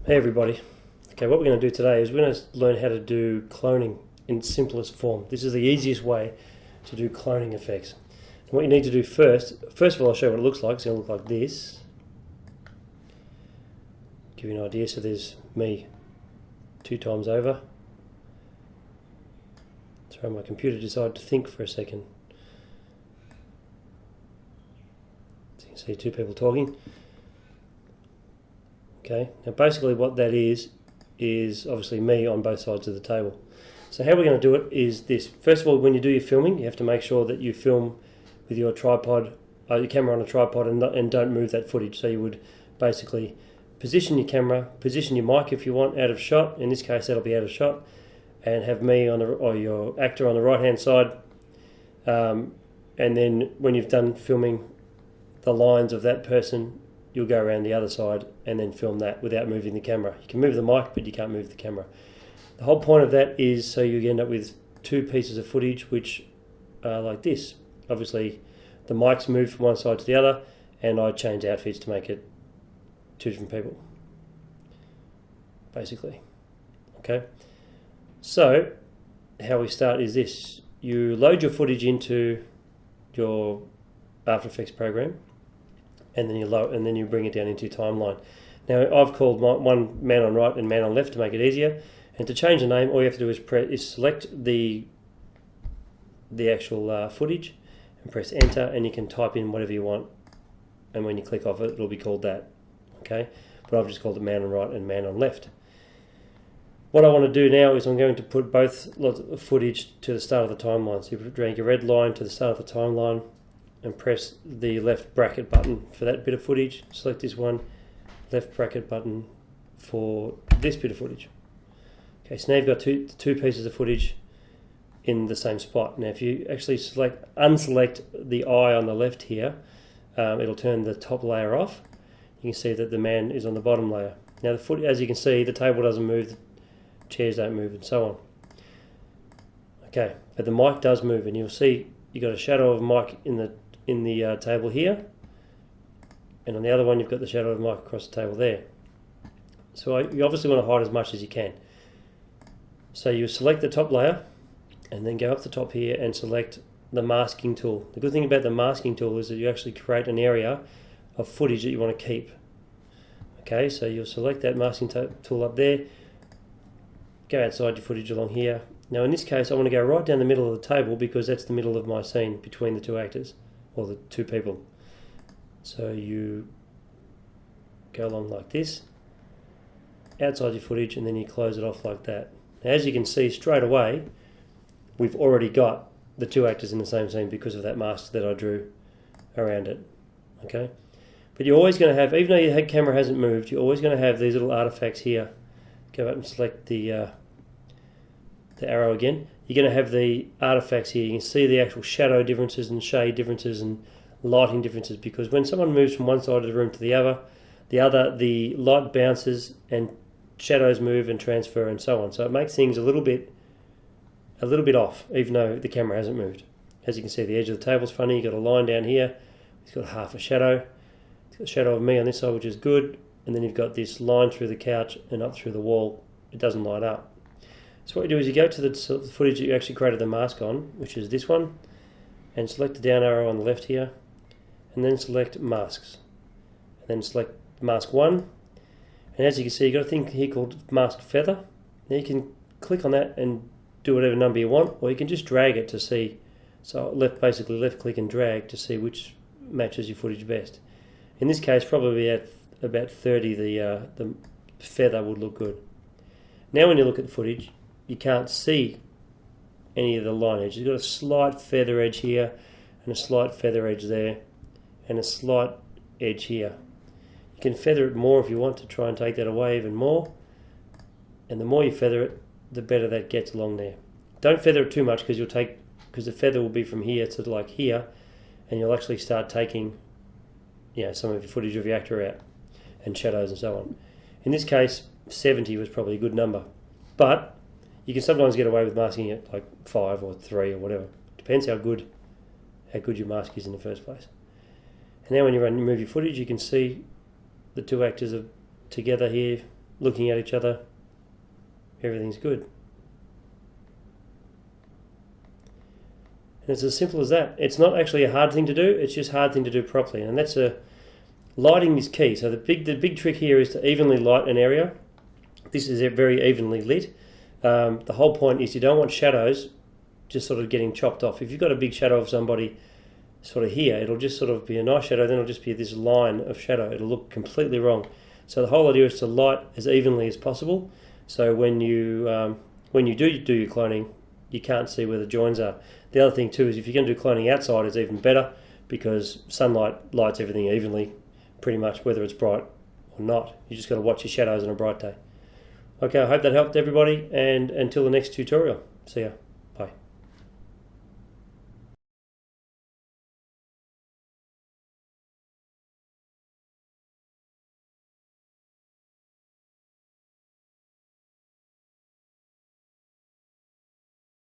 Hey everybody. Okay, what we're going to do today is we're going to learn how to do cloning in its simplest form. This is the easiest way to do cloning effects. And what you need to do first of all, I'll show you what it looks like. It's going to look like this. Give you an idea. So there's me 2 times over. Sorry, my computer decided to think for a second. So you can see 2 people talking. Okay, now basically what that is obviously me on both sides of the table. So how we're going to do it is this. First of all, when you do your filming, you have to make sure that you film with your tripod, your camera on a tripod, and don't move that footage. So you would basically position your camera, position your mic if you want out of shot. In this case, that'll be out of shot, and have me on or your actor on the right hand side. And then when you've done filming the lines of that person, you'll go around the other side and then film that without moving the camera. You can move the mic, but you can't move the camera. The whole point of that is so you end up with 2 pieces of footage which are like this. Obviously, the mic's moved from one side to the other, and I change outfits to make it 2 different people, basically. Okay. So, how we start is this. You load your footage into your After Effects program, and then you bring it down into timeline. Now I've called one man on right and man on left to make it easier. And to change the name, all you have to do is select the actual footage and press enter, and you can type in whatever you want. And when you click off it, it'll be called that. Okay, but I've just called it man on right and man on left. What I want to do now is I'm going to put both lots of footage to the start of the timeline. So you drag your red line to the start of the timeline, and press the left bracket button for that bit of footage. Select this one, left bracket button for this bit of footage. Okay, so now you've got two pieces of footage in the same spot. Now if you actually unselect the eye on the left here, it'll turn the top layer off. You can see that the man is on the bottom layer. Now as you can see, the table doesn't move, the chairs don't move, and so on. Okay, but the mic does move, and you'll see you've got a shadow of mic in the table here, and on the other one you've got the shadow of the mic across the table there. So you obviously want to hide as much as you can. So you select the top layer and then go up the top here and select the masking tool. The good thing about the masking tool is that you actually create an area of footage that you want to keep. Okay, so you'll select that masking tool up there, go outside your footage along here. Now in this case I want to go right down the middle of the table because that's the middle of my scene between the 2 actors, or the 2 people. So you go along like this, outside your footage, and then you close it off like that. Now, as you can see straight away, we've already got the 2 actors in the same scene because of that mask that I drew around it. Okay, but you're always going to have, even though your camera hasn't moved, you're always going to have these little artifacts here. Go up and select the arrow again. You're going to have the artifacts here. You can see the actual shadow differences and shade differences and lighting differences, because when someone moves from one side of the room to the other, the light bounces and shadows move and transfer and so on. So it makes things a little bit off, even though the camera hasn't moved. As you can see, the edge of the table's funny. You've got a line down here. It's got half a shadow. It's got a shadow of me on this side, which is good. And then you've got this line through the couch and up through the wall. It doesn't light up. So what you do is you go to the footage that you actually created the mask on, which is this one, and select the down arrow on the left here, and then select masks. And then select mask 1. And as you can see, you've got a thing here called mask feather. Now you can click on that and do whatever number you want, or you can just drag it to see. So basically left click and drag to see which matches your footage best. In this case, probably at about 30, the feather would look good. Now when you look at the footage, you can't see any of the line edges. You've got a slight feather edge here, and a slight feather edge there, and a slight edge here. You can feather it more if you want to try and take that away even more, and the more you feather it, the better that gets along there. Don't feather it too much because the feather will be from here to like here, and you'll actually start taking some of your footage of your actor out, and shadows and so on. In this case, 70 was probably a good number, but you can sometimes get away with masking it like 5 or 3 or whatever. Depends how good your mask is in the first place. And now when you remove your footage, you can see the 2 actors are together here looking at each other, everything's good. And it's as simple as that. It's not actually a hard thing to do, it's just a hard thing to do properly. And that's lighting is key. So the big trick here is to evenly light an area. This is very evenly lit. The whole point is you don't want shadows just sort of getting chopped off. If you've got a big shadow of somebody sort of here, it'll just sort of be a nice shadow, then it'll just be this line of shadow. It'll look completely wrong. So the whole idea is to light as evenly as possible. So when you do your cloning, you can't see where the joins are. The other thing too is if you're going to do cloning outside, it's even better because sunlight lights everything evenly, pretty much whether it's bright or not. You just got to watch your shadows on a bright day. Okay, I hope that helped everybody, and until the next tutorial, see ya.